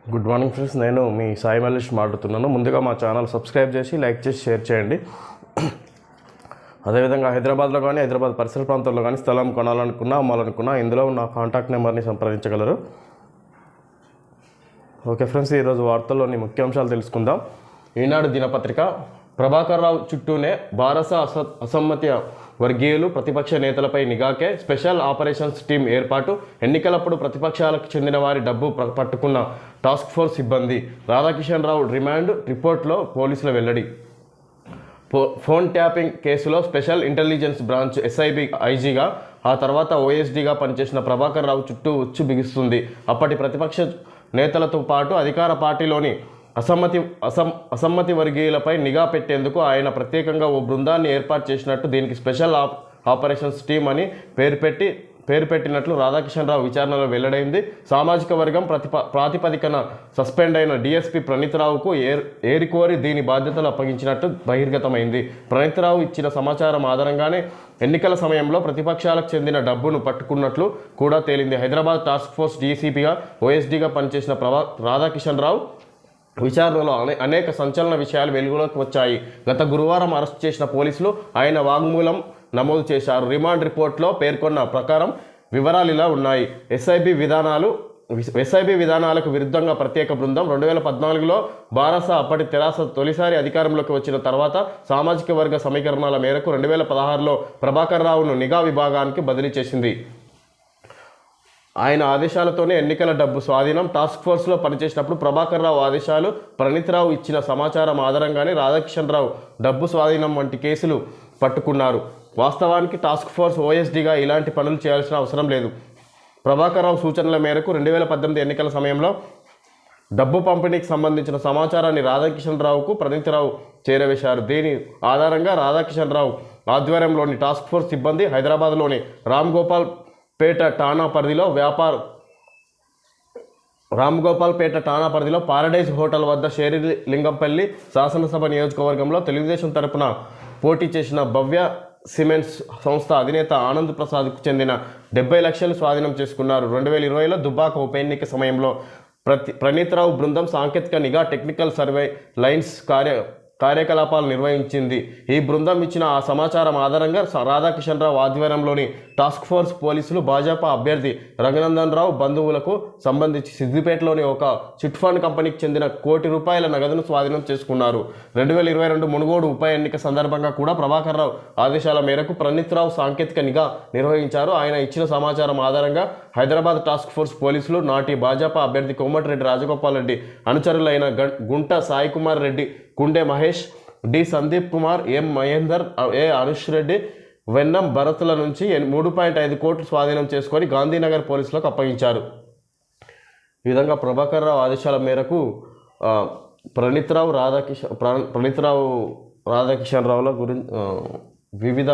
Good morning friends, నేను మీ సాయి మల్లేష్ మాట్లాడుతున్నాను. ముందుగా మా ఛానల్ సబ్స్క్రైబ్ చేసి లైక్ చేసి షేర్ చేయండి. అదేవిధంగా హైదరాబాద్లో కానీ హైదరాబాద్ పరిసర ప్రాంతాల్లో కానీ స్థలం కొనాలనుకున్నా అమ్మాలనుకున్నా ఇందులో నా కాంటాక్ట్ నెంబర్ని సంప్రదించగలరు. ఓకే ఫ్రెండ్స్, ఈరోజు వార్తల్లోని ముఖ్యాంశాలు తెలుసుకుందాం. ఈనాడు దినపత్రిక ప్రభాకర్ రావు చుట్టూనే బారస అసమ్మతి వర్గీయులు ప్రతిపక్ష నేతలపై నిఘాకే స్పెషల్ ఆపరేషన్స్ టీం ఏర్పాటు, ఎన్నికలప్పుడు ప్రతిపక్షాలకు చెందిన వారి డబ్బు పట్టుకున్న టాస్క్ ఫోర్స్ సిబ్బంది, రాధాకిషన్ రావు రిమాండ్ రిపోర్ట్లో పోలీసుల వెల్లడి. ఫోన్ ట్యాపింగ్ కేసులో స్పెషల్ ఇంటెలిజెన్స్ బ్రాంచ్ ఎస్ఐబి ఐజీగా ఆ తర్వాత ఓఎస్డీగా పనిచేసిన ప్రభాకర్ రావు ఉచ్చు బిగుస్తుంది. అప్పటి ప్రతిపక్ష నేతలతో పాటు అధికార పార్టీలోని అసమ్మతి వర్గీయులపై నిఘా పెట్టేందుకు ఆయన ప్రత్యేకంగా ఓ బృందాన్ని ఏర్పాటు చేసినట్టు, దీనికి స్పెషల్ ఆపరేషన్స్ టీమ్ అని పేరు పెట్టినట్లు రాధాకిషన్ రావు విచారణలో వెల్లడైంది. సామాజిక వర్గం ప్రాతిపదికన సస్పెండ్ అయిన డిఎస్పీ ప్రణీత్ రావుకు ఏరికోరి దీని బాధ్యతలు అప్పగించినట్టు బహిర్గతమైంది. ప్రణీత్ రావు ఇచ్చిన సమాచారం ఆధారంగానే ఎన్నికల సమయంలో ప్రతిపక్షాలకు చెందిన డబ్బును పట్టుకున్నట్లు కూడా తేలింది. హైదరాబాద్ టాస్క్ ఫోర్స్ డీసీపీగా ఓఎస్డీగా పనిచేసిన రాధాకిషన్ రావు విచారణలో అనేక సంచలన విషయాలు వెలుగులోకి వచ్చాయి. గత గురువారం అరెస్ట్ చేసిన పోలీసులు ఆయన వాంగ్మూలం నమోదు చేశారు. రిమాండ్ రిపోర్ట్లో పేర్కొన్న ప్రకారం వివరాలు ఇలా ఉన్నాయి. ఎస్ఐబి విధానాలకు విరుద్ధంగా ప్రత్యేక బృందం 2014లో బారస అప్పటి తెరాస తొలిసారి అధికారంలోకి వచ్చిన తర్వాత సామాజిక వర్గ సమీకరణాల మేరకు 2016లో ప్రభాకర్ రావును నిఘా విభాగానికి బదిలీ చేసింది. ఆయన ఆదేశాలతోనే ఎన్నికల డబ్బు స్వాధీనం. టాస్క్ ఫోర్స్లో పనిచేసినప్పుడు ప్రభాకర్ రావు ఆదేశాలు, ప్రణీత్ రావు ఇచ్చిన సమాచారం ఆధారంగానే రాధాకిషన్ రావు డబ్బు స్వాధీనం వంటి కేసులు పట్టుకున్నారు. వాస్తవానికి టాస్క్ ఫోర్స్ ఓఎస్డీగా ఇలాంటి పనులు చేయాల్సిన అవసరం లేదు. ప్రభాకర్ రావు సూచనల మేరకు 2018 ఎన్నికల సమయంలో డబ్బు పంపిణీకి సంబంధించిన సమాచారాన్ని రాధాకిషన్ రావుకు ప్రణీత్ రావు చేరవేశారు. దీని ఆధారంగా రాధాకిషన్ రావు ఆధ్వర్యంలోని టాస్క్ ఫోర్స్ సిబ్బంది హైదరాబాద్లోని రామ్ గోపాల్ పేట ఠాణా పరిధిలో పారడైజ్ హోటల్ వద్ద షేరిలింగంపల్లి శాసనసభ నియోజకవర్గంలో తెలుగుదేశం తరపున పోటీ చేసిన భవ్య సిమెంట్స్ సంస్థ అధినేత ఆనంద్ ప్రసాద్కు చెందిన 70 లక్షలు స్వాధీనం చేసుకున్నారు. 2020లో దుబ్బాక ఉప ఎన్నిక సమయంలో ప్రణీత్ రావు బృందం సాంకేతిక నిఘా టెక్నికల్ సర్వే లైన్స్ కార్యకలాపాలు నిర్వహించింది. ఈ బృందం ఇచ్చిన ఆ సమాచారం ఆధారంగా రాధాకిషన్ రావు ఆధ్వర్యంలోని టాస్క్ ఫోర్స్ పోలీసులు భాజపా అభ్యర్థి రఘునందన్ రావు బంధువులకు సంబంధించి సిద్దిపేటలోని ఒక చిట్ ఫండ్ కంపెనీకి చెందిన ₹1 కోటి నగదును స్వాధీనం చేసుకున్నారు. 2022 మునుగోడు ఉప ఎన్నిక సందర్భంగా కూడా ప్రభాకర్ రావు ఆదేశాల మేరకు ప్రణీత్ రావు సాంకేతిక నిఘా నిర్వహించారు. ఆయన ఇచ్చిన సమాచారం ఆధారంగా హైదరాబాద్ టాస్క్ ఫోర్స్ పోలీసులు నాటి భాజపా అభ్యర్థి కోమటిరెడ్డి రాజగోపాల్ రెడ్డి అనుచరులైన గుంట సాయి కుమార్ రెడ్డి, కుండే మహేష్, డి సందీప్ కుమార్, ఎం మహేందర్, ఏ అనుష్ రెడ్డి, వెన్నం భరత్ల నుంచి 3.5 కోట్లు స్వాధీనం చేసుకొని గాంధీనగర్ పోలీసులకు అప్పగించారు. ఈ విధంగా ప్రభాకర్ రావు ఆదేశాల మేరకు ప్రణీత్ రావు రాధాకిషన్ రావుల గురించి వివిధ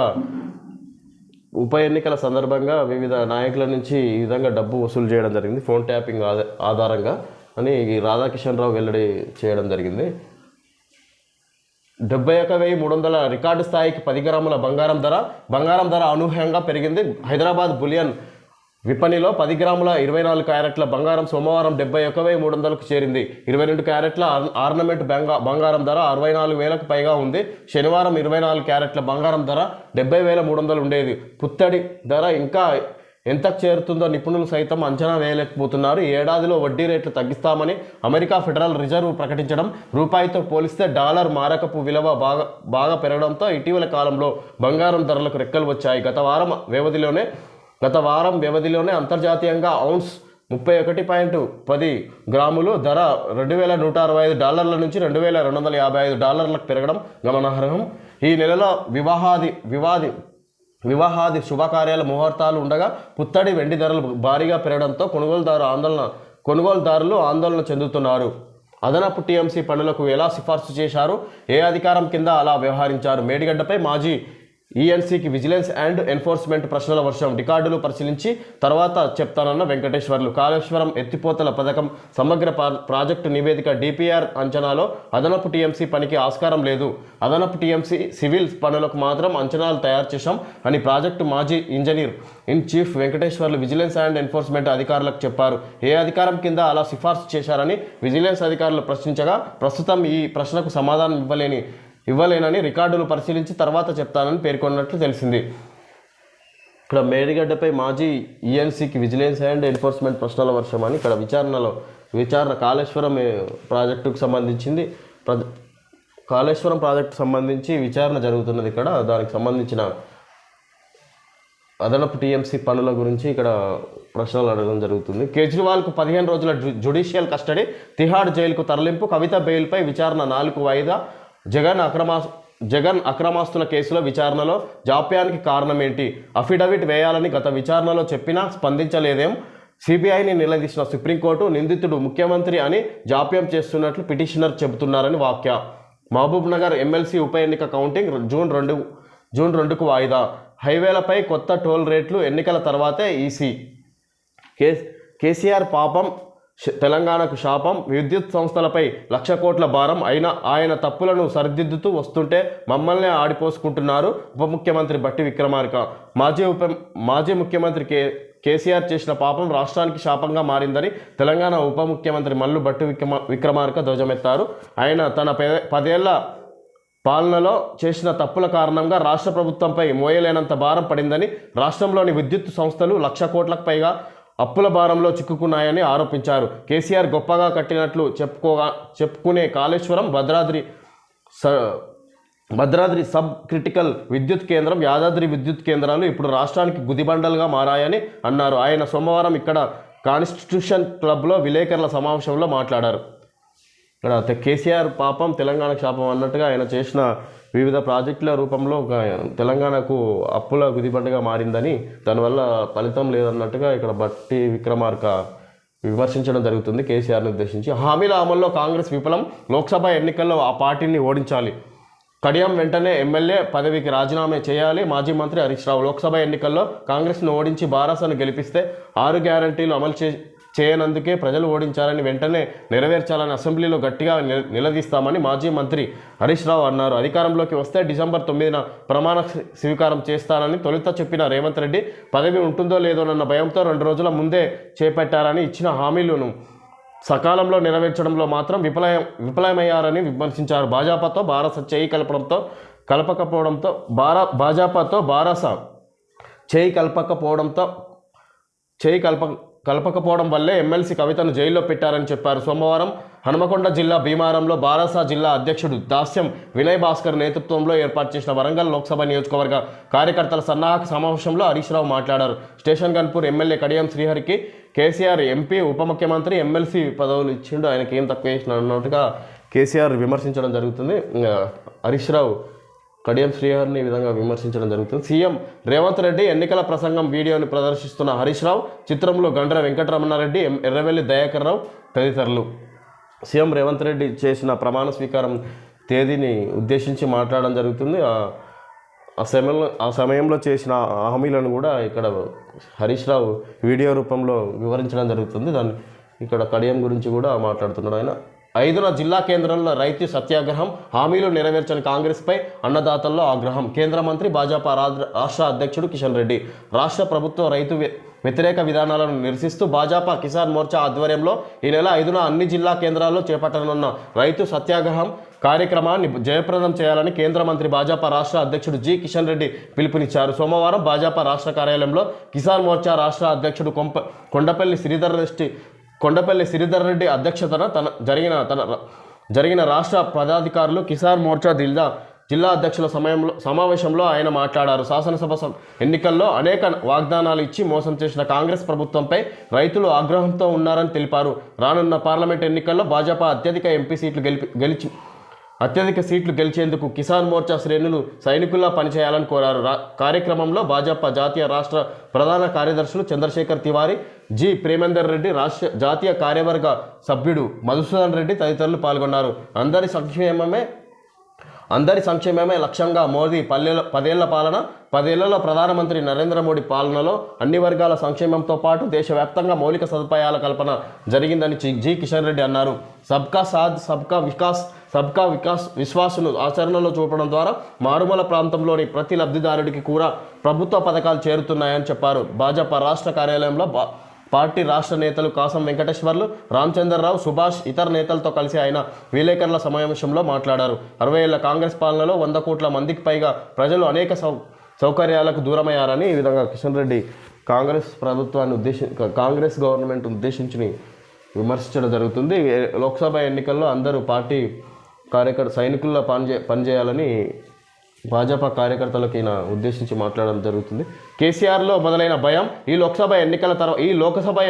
ఉప ఎన్నికల సందర్భంగా వివిధ నాయకుల నుంచి ఈ విధంగా డబ్బు వసూలు చేయడం జరిగింది ఫోన్ ట్యాపింగ్ ఆధారంగా అని రాధాకిషన్ రావు వెల్లడి చేయడం జరిగింది. 71,300 రికార్డు స్థాయికి 10 గ్రాముల బంగారం ధర అనూహ్యంగా పెరిగింది. హైదరాబాద్ బులియన్ విపణిలో 10 గ్రాముల 24 క్యారెట్ల బంగారం సోమవారం 71,300కు చేరింది. 22 క్యారెట్ల ఆర్నమెంట్ బంగారం ధర 64,000కు పైగా ఉంది. శనివారం 24 క్యారెట్ల బంగారం ధర 70,300 ఉండేది. పుత్తడి ధర ఇంకా ఎంతకు చేరుతుందో నిపుణులు సైతం అంచనా వేయలేకపోతున్నారు. ఈ ఏడాదిలో వడ్డీ రేట్లు తగ్గిస్తామని అమెరికా ఫెడరల్ రిజర్వ్ ప్రకటించడం, రూపాయితో పోలిస్తే డాలర్ మారకపు విలువ బాగా పెరగడంతో ఇటీవల కాలంలో బంగారం ధరలకు రెక్కలు వచ్చాయి. గత వారం వ్యవధిలోనే అంతర్జాతీయంగా ఔన్స్ 31.10 గ్రాములు ధర $2,165 నుంచి $2,255 పెరగడం గమనార్హం. ఈ నెలలో వివాహాది శుభకార్యాల ముహూర్తాలు ఉండగా పుత్తడి వెండి ధరలు భారీగా పెరగడంతో కొనుగోలుదారులు ఆందోళన చెందుతున్నారు. అదనపు టీఎంసీ పన్నులకు ఎలా సిఫార్సు చేశారు, ఏ అధికారం కింద అలా వ్యవహరించారు? మేడిగడ్డపై మాజీ ఈఎన్సీకి విజిలెన్స్ అండ్ ఎన్ఫోర్స్మెంట్ ప్రశ్నల వర్షం, రికార్డులు పరిశీలించి తర్వాత చెప్తానన్న వెంకటేశ్వర్లు. కాళేశ్వరం ఎత్తిపోతల పథకం సమగ్ర ప్రాజెక్టు నివేదిక డిపిఆర్ అంచనాలో అదనపు టీఎంసీ పనికి ఆస్కారం లేదు. అదనపు టీఎంసీ సివిల్ పనులకు మాత్రం అంచనాలు తయారు చేశాం అని ప్రాజెక్టు మాజీ engineer in chief Venkateswarlu vigilance and enforcement అధికారులకు చెప్పారు. ఏ అధికారం కింద అలా సిఫార్సు చేశారని విజిలెన్స్ అధికారులు ప్రశ్నించగా, ప్రస్తుతం ఈ ప్రశ్నకు సమాధానం ఇవ్వలేనని రికార్డులు పరిశీలించి తర్వాత చెప్తానని పేర్కొన్నట్లు తెలిసింది. ఇక్కడ మేడిగడ్డపై మాజీ ఈఎన్సీకి విజిలెన్స్ అండ్ ఎన్ఫోర్స్మెంట్ ప్రశ్నల వర్షం అని ఇక్కడ విచారణ కాళేశ్వరం ప్రాజెక్టుకు సంబంధించింది. కాళేశ్వరం ప్రాజెక్టు సంబంధించి విచారణ జరుగుతున్నది. ఇక్కడ దానికి సంబంధించిన అదనపు టీఎంసీ పనుల గురించి ఇక్కడ ప్రశ్నలు అడగడం జరుగుతుంది. కేజ్రీవాల్కు 15 రోజుల జ్యుడిషియల్ కస్టడీ, తిహాడ్ జైలుకు తరలింపు, కవిత బెయిల్పై విచారణ 4 వాయిదా. జగన్ అక్రమాస్తుల కేసులో విచారణలో జాప్యానికి కారణం ఏంటి? అఫిడవిట్ వేయాలని గత విచారణలో చెప్పినా స్పందించలేదేం? సిబిఐని నిలదీసిన సుప్రీంకోర్టు, నిందితుడు ముఖ్యమంత్రి అని జాప్యం చేస్తున్నట్లు పిటిషనర్ చెబుతున్నారని వ్యాఖ్య. మహబూబ్ నగర్ ఎమ్మెల్సీ ఉప ఎన్నిక కౌంటింగ్ జూన్ 2కు వాయిదా. హైవేలపై కొత్త టోల్ రేట్లు ఎన్నికల తర్వాతే ఈసీ. కేసీఆర్ పాపం, తెలంగాణకు శాపం, విద్యుత్ సంస్థలపై 1,00,000 కోట్ల భారం అయినా ఆయన తప్పులను సరిదిద్దుతూ వస్తుంటే మమ్మల్నే ఆడిపోసుకుంటున్నారు ఉప ముఖ్యమంత్రి బట్టి విక్రమార్క. మాజీ ముఖ్యమంత్రి కేసీఆర్ చేసిన పాపం రాష్ట్రానికి శాపంగా మారిందని తెలంగాణ ఉప ముఖ్యమంత్రి మల్లు బట్టి విక్రమార్క ధ్వజమెత్తారు. ఆయన తన 10 ఏళ్ల పాలనలో చేసిన తప్పుల కారణంగా రాష్ట్ర ప్రభుత్వంపై మోయలేనంత భారం పడిందని, రాష్ట్రంలోని విద్యుత్ సంస్థలు 1,00,000 కోట్లకు పైగా అప్పుల భారంలో చిక్కుకున్నాయని ఆరోపించారు. కేసీఆర్ గొప్పగా కట్టినట్లు చెప్పుకునే కాళేశ్వరం, భద్రాద్రి సబ్ క్రిటికల్ విద్యుత్ కేంద్రం, యాదాద్రి విద్యుత్ కేంద్రాలు ఇప్పుడు రాష్ట్రానికి గుదిబండలుగా మారాయని అన్నారు. ఆయన సోమవారం ఇక్కడ కాన్స్టిట్యూషన్ క్లబ్లో విలేకరుల సమావేశంలో మాట్లాడారు. ఇక్కడ కేసీఆర్ పాపం, తెలంగాణకు శాపం అన్నట్టుగా ఆయన చేసిన వివిధ ప్రాజెక్టుల రూపంలో తెలంగాణకు అప్పుల గుదిబండగా మారిందని, దానివల్ల ఫలితం లేదన్నట్టుగా ఇక్కడ బట్టి విక్రమార్క విమర్శించడం జరుగుతుంది కేసీఆర్ని ఉద్దేశించి. హామీల అమల్లో కాంగ్రెస్ విఫలం, లోక్సభ ఎన్నికల్లో ఆ పార్టీని ఓడించాలి. కడియం వెంటనే ఎమ్మెల్యే పదవికి రాజీనామా చేయాలి. మాజీ మంత్రి హరీష్ రావు. లోక్సభ ఎన్నికల్లో కాంగ్రెస్ను ఓడించి బారాసను గెలిపిస్తే 6 గ్యారంటీలు అమలు చేయనందుకే ప్రజలు ఓడించారని, వెంటనే నెరవేర్చాలని అసెంబ్లీలో గట్టిగా నిలదీస్తామని మాజీ మంత్రి హరీష్ రావు అన్నారు. అధికారంలోకి వస్తే డిసెంబర్ 9న ప్రమాణ స్వీకారం చేస్తానని తొలుత చెప్పిన రేవంత్ రెడ్డి పదవి ఉంటుందో లేదోనన్న భయంతో 2 రోజుల ముందే చేపట్టారని, ఇచ్చిన హామీలను సకాలంలో నెరవేర్చడంలో మాత్రం విఫలమయ్యారని విమర్శించారు. భాజపాతో బారాస చేయి కలపకపోవడం వల్లే ఎమ్మెల్సీ కవితను జైల్లో పెట్టారని చెప్పారు. సోమవారం హనుమకొండ జిల్లా భీమారంలో బారాస జిల్లా అధ్యక్షుడు దాస్యం వినయ్ భాస్కర్ నేతృత్వంలో ఏర్పాటు చేసిన వరంగల్ లోక్సభ నియోజకవర్గ కార్యకర్తల సన్నాహక సమావేశంలో హరీష్ రావు మాట్లాడారు. స్టేషన్ గన్పూర్ ఎమ్మెల్యే కడియం శ్రీహరికి కేసీఆర్ ఎంపీ, ఉప ముఖ్యమంత్రి, ఎమ్మెల్సీ పదవులు ఇచ్చిండు, ఆయనకి ఏం తక్కువ చేసిన అన్నట్టుగా కేసీఆర్ విమర్శించడం జరుగుతుంది. హరీష్ రావు కడియం శ్రీహరిని ఈ విధంగా విమర్శించడం జరుగుతుంది. సీఎం రేవంత్ రెడ్డి ఎన్నికల ప్రసంగం వీడియోని ప్రదర్శిస్తున్న హరీష్ రావు, చిత్రంలో గండ్ర వెంకటరమణారెడ్డి, ఎర్రవెల్లి దయాకర్ రావు తదితరులు. సీఎం రేవంత్ రెడ్డి చేసిన ప్రమాణ స్వీకారం తేదీని ఉద్దేశించి మాట్లాడడం జరుగుతుంది. ఆ సమయంలో చేసిన హామీలను కూడా ఇక్కడ హరీష్ రావు వీడియో రూపంలో వివరించడం జరుగుతుంది. దాన్ని ఇక్కడ కడియం గురించి కూడా మాట్లాడుతున్నాడు ఆయన. 5న జిల్లా కేంద్రంలో రైతు సత్యాగ్రహం, హామీలు నెరవేర్చని కాంగ్రెస్పై అన్నదాతల్లో ఆగ్రహం. కేంద్ర మంత్రి, భాజపా రాష్ట్ర అధ్యక్షుడు కిషన్ రెడ్డి. రాష్ట్ర ప్రభుత్వ రైతు వ్యతిరేక విధానాలను నిరసిస్తూ భాజపా కిసాన్ మోర్చా ఆధ్వర్యంలో ఈ నెల 5న అన్ని జిల్లా కేంద్రాల్లో చేపట్టనున్న రైతు సత్యాగ్రహం కార్యక్రమాన్ని జయప్రదం చేయాలని కేంద్ర మంత్రి, భాజపా రాష్ట్ర అధ్యక్షుడు జి కిషన్ రెడ్డి పిలుపునిచ్చారు. సోమవారం భాజపా రాష్ట్ర కార్యాలయంలో కిసాన్ మోర్చా రాష్ట్ర అధ్యక్షుడు కొండపల్లి శ్రీధర్ రెడ్డి అధ్యక్షతన జరిగిన రాష్ట్ర పదాధికారులు కిసాన్ మోర్చా జిల్లా అధ్యక్షుల సమావేశంలో ఆయన మాట్లాడారు. శాసనసభ ఎన్నికల్లో అనేక వాగ్దానాలు ఇచ్చి మోసం చేసిన కాంగ్రెస్ ప్రభుత్వంపై రైతులు ఆగ్రహంతో ఉన్నారని తెలిపారు. రానున్న పార్లమెంట్ ఎన్నికల్లో భాజపా అత్యధిక సీట్లు గెలిచేందుకు కిసాన్ మోర్చా శ్రేణులు సైనికుల్లా పనిచేయాలని కోరారు. కార్యక్రమంలో భాజపా జాతీయ రాష్ట్ర ప్రధాన కార్యదర్శులు చంద్రశేఖర్ తివారీ, జి ప్రేమేందర్ రెడ్డి, రాష్ట్ర జాతీయ కార్యవర్గ సభ్యుడు మధుసూదన్ రెడ్డి తదితరులు పాల్గొన్నారు. అందరి సంక్షేమమే అందరి సంక్షేమమే లక్ష్యంగా మోదీ 10 పాలన, 10 ప్రధానమంత్రి నరేంద్ర మోడీ పాలనలో అన్ని వర్గాల సంక్షేమంతో పాటు దేశవ్యాప్తంగా మౌలిక సదుపాయాల కల్పన జరిగిందని జి కిషన్ రెడ్డి అన్నారు. సబ్కా సాథ్ సబ్కా వికాస్ విశ్వాసును ఆచరణలో చూపడం ద్వారా మారుమూల ప్రాంతంలోని ప్రతి లబ్ధిదారుడికి కూడా ప్రభుత్వ పథకాలు చేరుతున్నాయని చెప్పారు. భాజపా రాష్ట్ర కార్యాలయంలో పార్టీ రాష్ట్ర నేతలు కాసం వెంకటేశ్వర్లు, రామచంద్రరావు, సుభాష్ ఇతర నేతలతో కలిసి ఆయన విలేకరుల సమావేశంలో మాట్లాడారు. 60 ఏళ్ల కాంగ్రెస్ పాలనలో 100 కోట్ల మందికి పైగా ప్రజలు అనేక సౌకర్యాలకు దూరమయ్యారని ఈ విధంగా కిషన్ రెడ్డి కాంగ్రెస్ గవర్నమెంట్ ఉద్దేశించి విమర్శించడం జరుగుతుంది. లోక్సభ ఎన్నికల్లో అందరూ పార్టీ సైనికుల్లో పనిచేయాలని భాజపా కార్యకర్తలకు ఈయన ఉద్దేశించి మాట్లాడడం జరుగుతుంది. కేసీఆర్లో మొదలైన భయం ఈ లోకసభ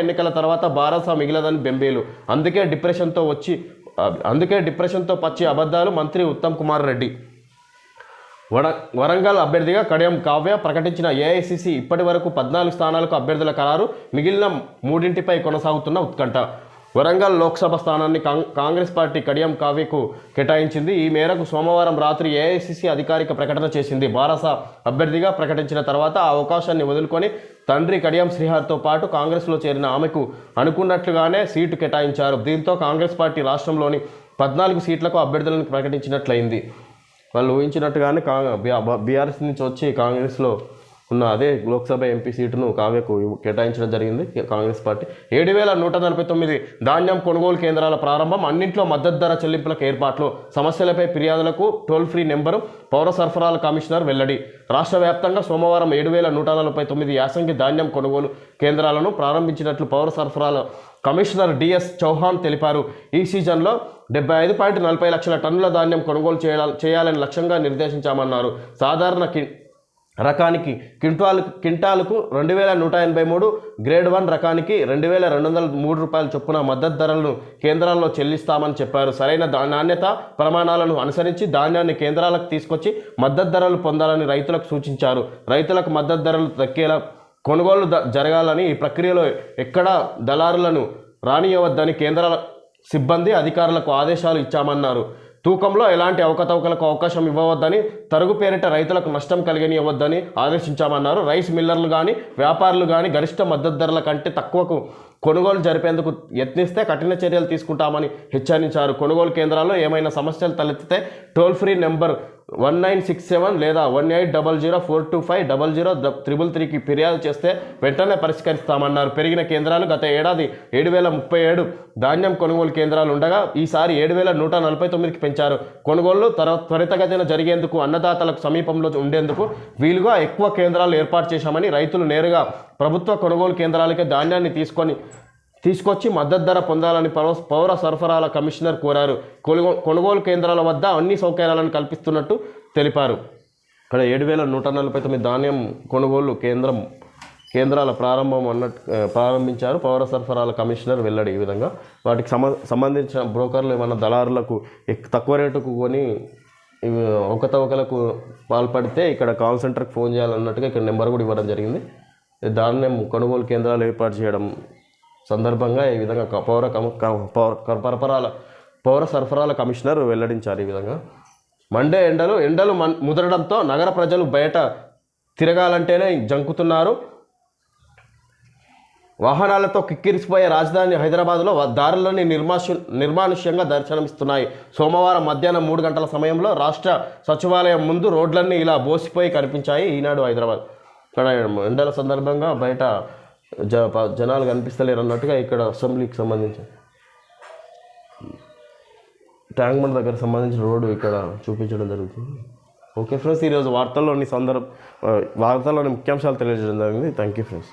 ఎన్నికల తర్వాత భారత మిగిలదని బెంబేలు. అందుకే డిప్రెషన్తో పచ్చి అబద్ధాలు. మంత్రి ఉత్తమ్ కుమార్ రెడ్డి. వరంగల్ అభ్యర్థిగా కడియం కావ్య ప్రకటించిన ఏఐసిసి ఇప్పటి వరకు 14 స్థానాలకు అభ్యర్థుల ఖరారు. మిగిలిన 3 కొనసాగుతున్న ఉత్కంఠ. వరంగల్ లోక్సభ స్థానాన్ని కాంగ్రెస్ పార్టీ కడియం కావ్యకు కేటాయించింది. ఈ మేరకు సోమవారం రాత్రి ఏఐసిసి అధికారిక ప్రకటన చేసింది. బారస అభ్యర్థిగా ప్రకటించిన తర్వాత ఆ అవకాశాన్ని వదులుకొని తండ్రి కడియం శ్రీహర్తో పాటు కాంగ్రెస్లో చేరిన ఆమెకు అనుకున్నట్లుగానే సీటు కేటాయించారు. దీంతో కాంగ్రెస్ పార్టీ రాష్ట్రంలోని 14 సీట్లకు అభ్యర్థులను ప్రకటించినట్లయింది. వాళ్ళు ఊహించినట్టుగానే బీఆర్ఎస్ నుంచి వచ్చి కాంగ్రెస్లో ఉన్న అదే లోక్సభ ఎంపీ సీటును కావ్యకు కేటాయించడం జరిగింది. కాంగ్రెస్ పార్టీ 7,149 ధాన్యం కొనుగోలు కేంద్రాల ప్రారంభం. అన్నింట్లో మద్దతు ధర చెల్లింపులకు ఏర్పాట్లు. సమస్యలపై ఫిర్యాదులకు టోల్ ఫ్రీ నెంబరు. పౌర సరఫరాల కమిషనర్ వెల్లడి. రాష్ట్ర వ్యాప్తంగా సోమవారం 7,149 యాసంగి ధాన్యం కొనుగోలు కేంద్రాలను ప్రారంభించినట్లు పౌర సరఫరాల కమిషనర్ డిఎస్ చౌహాన్ తెలిపారు. ఈ సీజన్లో 75.40 లక్షల టన్నుల ధాన్యం కొనుగోలు చేయాలని లక్ష్యంగా నిర్దేశించామన్నారు. సాధారణ రకానికి క్వింటాలకు 2,183, గ్రేడ్ 1 రకానికి 2,203 రూపాయల చొప్పున మద్దతు ధరలను కేంద్రాల్లో చెల్లిస్తామని చెప్పారు. సరైన నాణ్యత ప్రమాణాలను అనుసరించి ధాన్యాన్ని కేంద్రాలకు తీసుకొచ్చి మద్దతు ధరలు పొందాలని రైతులకు సూచించారు. రైతులకు మద్దతు ధరలు దక్కేలా కొనుగోలు జరగాలని, ఈ ప్రక్రియలో ఎక్కడా దళారులను రానియవద్దని కేంద్రాల సిబ్బంది అధికారులకు ఆదేశాలు ఇచ్చామన్నారు. తూకంలో ఎలాంటి అవకతవకలకు అవకాశం ఇవ్వవద్దని, తరుగు పేరిట రైతులకు నష్టం కలిగనివ్వద్దని ఆదేశించామన్నారు. రైస్ మిల్లర్లు కానీ వ్యాపారులు కానీ గరిష్ట మద్దతు ధరల కంటే తక్కువకు కొనుగోలు జరిపేందుకు యత్నిస్తే కఠిన చర్యలు తీసుకుంటామని హెచ్చరించారు. కొనుగోలు కేంద్రాల్లో ఏమైనా సమస్యలు తలెత్తితే టోల్ ఫ్రీ నెంబర్ 1967 లేదా 180042500333కి ఫిర్యాదు చేస్తే వెంటనే పరిష్కరిస్తామన్నారు. పెరిగిన కేంద్రాలు గత ఏడాది 7,037 ధాన్యం కొనుగోలు కేంద్రాలు ఉండగా ఈసారి 7,149కి పెంచారు. కొనుగోళ్లు త్వరితగతిన జరిగేందుకు, అన్నదాతలకు సమీపంలో ఉండేందుకు వీలుగా ఎక్కువ కేంద్రాలు ఏర్పాటు చేశామని, రైతులు నేరుగా ప్రభుత్వ కొనుగోలు కేంద్రాలకే ధాన్యాన్ని తీసుకొచ్చి మద్దతు ధర పొందాలని పౌర సరఫరాల కమిషనర్ కోరారు. కొనుగోలు కేంద్రాల వద్ద అన్ని సౌకర్యాలను కల్పిస్తున్నట్టు తెలిపారు. ఇక్కడ 7,149 ధాన్యం కొనుగోలు కేంద్రాల ప్రారంభించారు పౌర సరఫరాల కమిషనర్ వెల్లడి. ఈ విధంగా వాటికి సంబంధించిన బ్రోకర్లు ఏమైనా దళారులకు తక్కువ రేటుకు కొని అవకతవకలకు పాల్పడితే ఇక్కడ కాల్ సెంటర్కి ఫోన్ చేయాలన్నట్టుగా ఇక్కడ నెంబర్ కూడా ఇవ్వడం జరిగింది. ధాన్యం కొనుగోలు కేంద్రాలు ఏర్పాటు చేయడం సందర్భంగా ఈ విధంగా పౌర సరఫరాల కమిషనర్ వెల్లడించారు. ఈ విధంగా మండే ఎండలు ముదరడంతో నగర ప్రజలు బయట తిరగాలంటేనే జంకుతున్నారు. వాహనాలతో కిక్కిరిసిపోయే రాజధాని హైదరాబాద్లో దారులన్నీ నిర్మానుష్యంగా దర్శనమిస్తున్నాయి. సోమవారం మధ్యాహ్నం 3 గంటల సమయంలో రాష్ట్ర సచివాలయం ముందు రోడ్లన్నీ ఇలా బోసిపోయి కనిపించాయి. ఈనాడు హైదరాబాద్. ఇక్కడ ఎండల సందర్భంగా బయట జనాలు కనిపిస్తలేరు అన్నట్టుగా ఇక్కడ అసెంబ్లీకి సంబంధించి ట్యాంక్ బండ్ దగ్గర సంబంధించిన రోడ్డు ఇక్కడ చూపించడం జరుగుతుంది. ఓకే ఫ్రెండ్స్, ఈరోజు వార్తల్లోని ముఖ్యాంశాలు తెలియజేయడం జరిగింది. Thank you friends.